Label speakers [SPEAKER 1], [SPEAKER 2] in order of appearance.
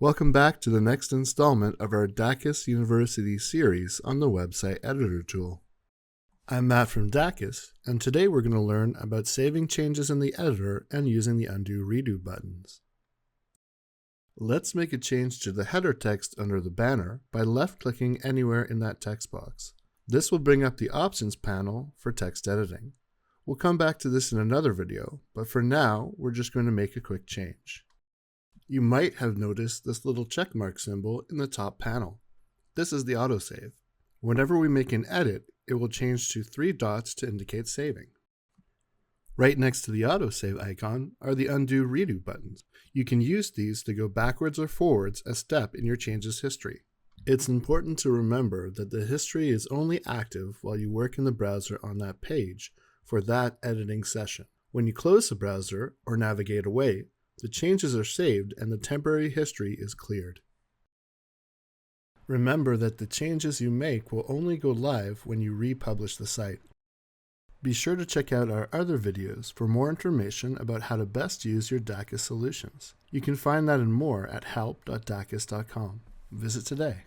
[SPEAKER 1] Welcome back to the next installment of our Dakis University series on the website editor tool. I'm Matt from Dakis, and today we're going to learn about saving changes in the editor and using the undo redo buttons. Let's make a change to the header text under the banner by left-clicking anywhere in that text box. This will bring up the options panel for text editing. We'll come back to this in another video, but for now, we're just going to make a quick change. You might have noticed this little checkmark symbol in the top panel. This is the autosave. Whenever we make an edit, it will change to 3 dots to indicate saving. Right next to the autosave icon are the undo redo buttons. You can use these to go backwards or forwards a step in your change's history. It's important to remember that the history is only active while you work in the browser on that page for that editing session. When you close the browser or navigate away, the changes are saved and the temporary history is cleared. Remember that the changes you make will only go live when you republish the site. Be sure to check out our other videos for more information about how to best use your Dakis solutions. You can find that and more at help.dakis.com. Visit today.